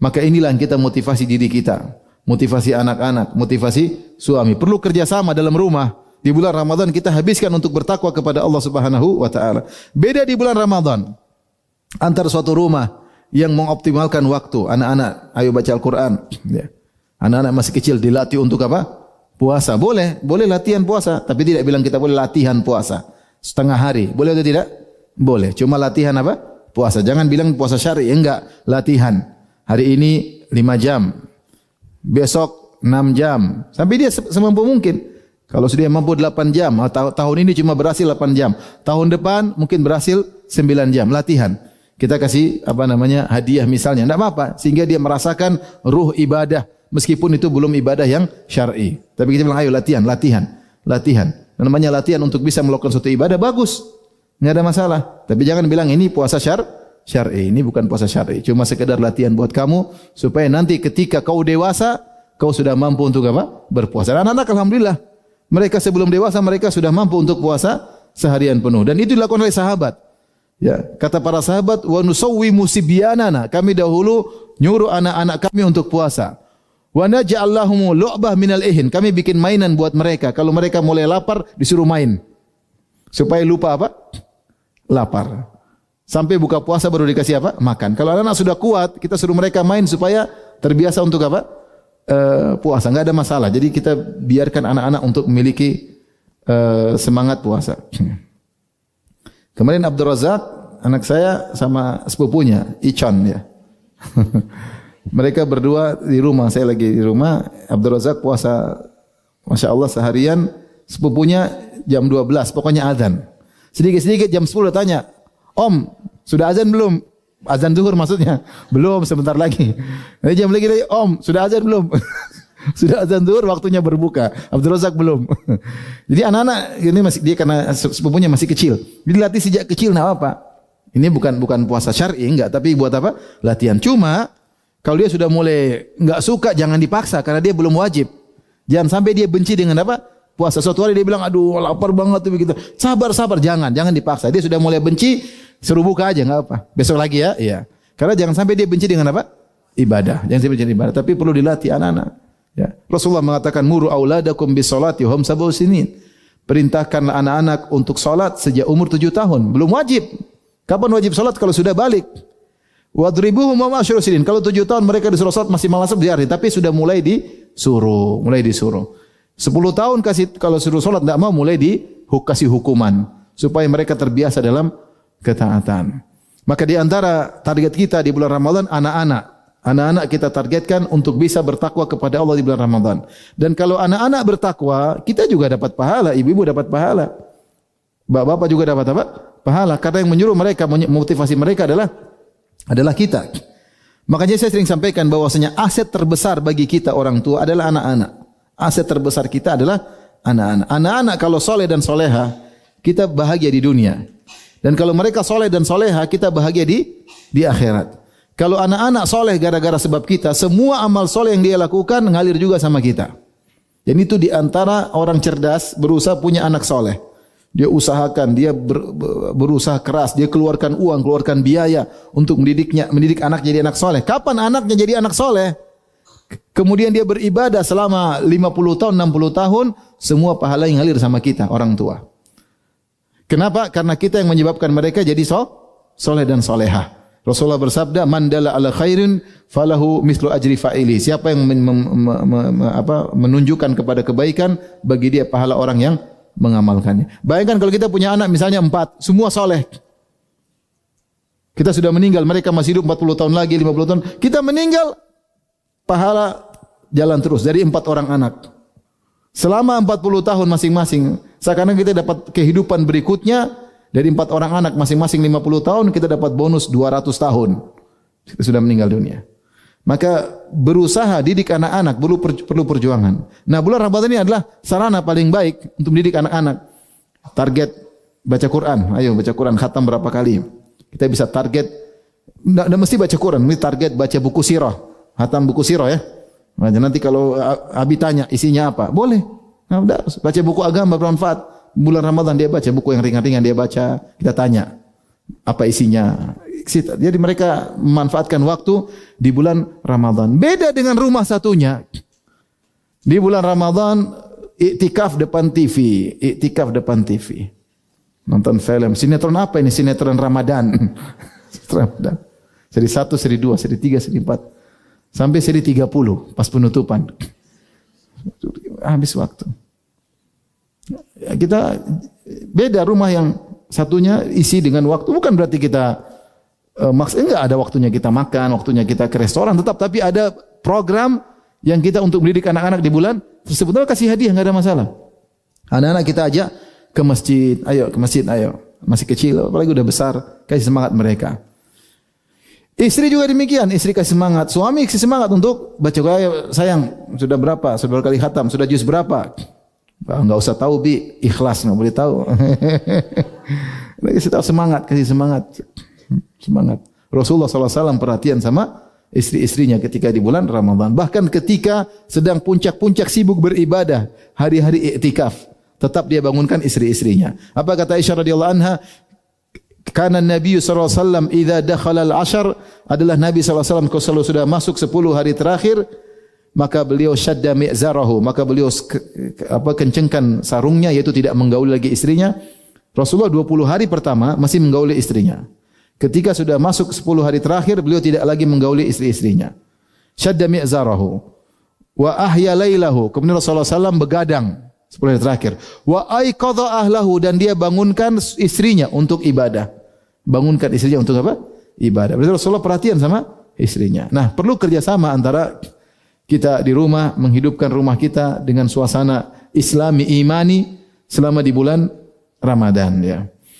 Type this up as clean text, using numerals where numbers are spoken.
Maka inilah yang kita motivasi diri kita, motivasi anak-anak, motivasi suami. Perlu kerjasama dalam rumah. Di bulan Ramadan kita habiskan untuk bertakwa kepada Allah Subhanahu wa taala. Beda di bulan Ramadan antara suatu rumah yang mengoptimalkan waktu, anak-anak ayo baca Al-Qur'an, ya. Anak-anak masih kecil dilatih untuk apa? Puasa. Boleh latihan puasa, tapi tidak bilang kita boleh latihan puasa setengah hari. Boleh atau tidak? Boleh. Cuma latihan apa? Puasa. Jangan bilang puasa syar'i, enggak, latihan. Hari ini 5 jam. Besok 6 jam. Sampai dia semampu mungkin. Kalau sudah mampu 8 jam, tahun ini cuma berhasil 8 jam. Tahun depan mungkin berhasil 9 jam. Latihan. Kita kasih hadiah misalnya, enggak apa-apa, sehingga dia merasakan ruh ibadah meskipun itu belum ibadah yang syar'i. Tapi kita bilang ayo latihan. Namanya latihan untuk bisa melakukan suatu ibadah bagus. Enggak ada masalah. Tapi jangan bilang ini puasa syar'i. Ini bukan puasa syar'i. Cuma sekedar latihan buat kamu supaya nanti ketika kau dewasa, kau sudah mampu untuk apa? Berpuasa. Anak-anak alhamdulillah, mereka sebelum dewasa mereka sudah mampu untuk puasa seharian penuh, dan itu dilakukan oleh sahabat. Ya, kata para sahabat, wa nusawwimu sibyanana, kami dahulu nyuruh anak-anak kami untuk puasa. Wa naj'al lahum lu'bah minal ihin, kami bikin mainan buat mereka. Kalau mereka mulai lapar disuruh main. Supaya lupa apa? Lapar. Sampai buka puasa baru dikasih apa? Makan. Kalau anak-anak sudah kuat, kita suruh mereka main supaya terbiasa untuk apa? Puasa. Enggak ada masalah. Jadi kita biarkan anak-anak untuk memiliki semangat puasa. Kemarin Abdul Razak, anak saya sama sepupunya, Icon ya. Mereka berdua di rumah, saya lagi di rumah. Abdul Razak puasa, Masya Allah seharian, sepupunya jam 12, pokoknya azan. Sedikit-sedikit jam 10 tanya, Om, sudah azan belum? Azan zuhur maksudnya. Belum, sebentar lagi. Nanti jam lagi, Om, sudah azan belum? Sudah azan zuhur, waktunya berbuka. Abdul Razak belum. Jadi anak-anak ini masih, dia karena sepupunya masih kecil, dilatih sejak kecil, enggak apa. Ini bukan puasa syar'i, enggak, tapi buat apa? Latihan. Cuma kalau dia sudah mulai enggak suka, jangan dipaksa karena dia belum wajib. Jangan sampai dia benci dengan apa? Puasa. Suatu hari dia bilang, aduh lapar banget tuh begitu. Sabar, jangan dipaksa. Dia sudah mulai benci, suruh buka aja, enggak apa. Besok lagi ya, iya. Karena jangan sampai dia benci dengan apa? Ibadah. Jangan sampai benci dengan ibadah, tapi perlu dilatih anak-anak. Ya. Rasulullah mengatakan muru auladakum bisolati hum sab'u sinin. Perintahkanlah anak-anak untuk salat sejak umur 7 tahun. Belum wajib. Kapan wajib salat? Kalau sudah balik. Wadribuhum wa ma'syur sinin. Kalau 7 tahun mereka disuruh salat masih malas biarin, tapi sudah mulai disuruh. 10 tahun kalau suruh salat enggak mau, mulai kasih hukuman supaya mereka terbiasa dalam ketaatan. Maka di antara target kita di bulan Ramadan anak-anak kita targetkan untuk bisa bertakwa kepada Allah di bulan Ramadan. Dan kalau anak-anak bertakwa, kita juga dapat pahala, ibu-ibu dapat pahala. Bapak-bapak juga dapat apa? Pahala. Karena yang menyuruh mereka, motivasi mereka adalah kita. Makanya saya sering sampaikan bahwasanya aset terbesar bagi kita orang tua adalah anak-anak. Aset terbesar kita adalah anak-anak. Anak-anak kalau soleh dan soleha, kita bahagia di dunia. Dan kalau mereka soleh dan soleha, kita bahagia di akhirat. Kalau anak-anak soleh gara-gara sebab kita, semua amal soleh yang dia lakukan ngalir juga sama kita. Dan itu di antara orang cerdas berusaha punya anak soleh. Dia usahakan, dia berusaha keras, dia keluarkan uang, keluarkan biaya untuk mendidik anak jadi anak soleh. Kapan anaknya jadi anak soleh? Kemudian dia beribadah selama 50 tahun, 60 tahun, semua pahala yang ngalir sama kita, orang tua. Kenapa? Karena kita yang menyebabkan mereka jadi soleh dan solehah. Rasulullah bersabda, "Man dalla ala khairin falahu mislu ajri fa'ili." Siapa yang menunjukkan kepada kebaikan, bagi dia pahala orang yang mengamalkannya. Bayangkan kalau kita punya anak misalnya 4, semua soleh. Kita sudah meninggal, mereka masih hidup 40 tahun lagi, 50 tahun. Kita meninggal, pahala jalan terus dari 4 orang anak. Selama 40 tahun masing-masing, seakan-akan kita dapat kehidupan berikutnya. Dari 4 orang anak masing-masing 50 tahun, kita dapat bonus 200 tahun. Kita sudah meninggal dunia. Maka berusaha didik anak-anak perlu perjuangan. Nah, bulan Ramadan ini adalah sarana paling baik untuk mendidik anak-anak. Target baca Quran. Ayo baca Quran, khatam berapa kali. Kita bisa target, tidak mesti baca Quran, ini target baca buku sirah. Khatam buku sirah ya. Nanti kalau Abi tanya isinya apa, boleh. Nah, baca buku agama bermanfaat. Bulan Ramadan dia baca buku yang ringan-ringan, dia baca, kita tanya apa isinya. Jadi mereka memanfaatkan waktu di bulan Ramadan. Beda dengan rumah satunya. Di bulan Ramadan iktikaf depan TV, iktikaf depan TV. Nonton film. Sinetron apa ini? Sinetron Ramadan. Ramadan. Seri 1, seri 2, seri 3, seri 4. Sampai seri 30 pas penutupan. Habis waktu. Kita beda, rumah yang satunya isi dengan waktu. Bukan berarti kita enggak ada waktunya kita makan, waktunya kita ke restoran tetap, tapi ada program yang kita untuk mendidik anak-anak di bulan sebetulnya kasih hadiah, enggak ada masalah. Anak-anak kita ajak ke masjid, ayo. Masih kecil, apalagi udah besar, kasih semangat mereka. Istri juga demikian, istri kasih semangat, suami kasih semangat untuk baca Quran. Sayang, sudah berapa? Sudah berapa kali khatam? Sudah juz berapa? Enggak usah tahu, Bi, ikhlas, enggak boleh tahu. Kasih tahu semangat, kasih semangat. Semangat. Rasulullah SAW perhatian sama istri-istrinya ketika di bulan Ramadan. Bahkan ketika sedang puncak-puncak sibuk beribadah, hari-hari iktikaf, tetap dia bangunkan istri-istrinya. Apa kata Aisyah radhiyallahu anha? Kana Nabi sallallahu alaihi wasallam idza dakhala al-'ashr, adalah Nabi sallallahu alaihi wasallam kalau sudah masuk 10 hari terakhir, maka beliau syadda mi'zarahu, maka beliau kencengkan sarungnya, yaitu tidak menggauli lagi istrinya. Rasulullah 20 hari pertama masih menggauli istrinya. Ketika sudah masuk 10 hari terakhir, beliau tidak lagi menggauli istri-istrinya. Syadda mi'zarahu wa ahya lailahu. Kemudian Rasulullah SAW begadang 10 hari terakhir. Wa aiqadha ahlahu, dan dia bangunkan istrinya untuk ibadah. Bangunkan istrinya untuk apa? Ibadah. Berarti Rasulullah perhatian sama istrinya. Nah, perlu kerjasama antara kita di rumah, menghidupkan rumah kita dengan suasana Islami imani selama di bulan Ramadan, ya.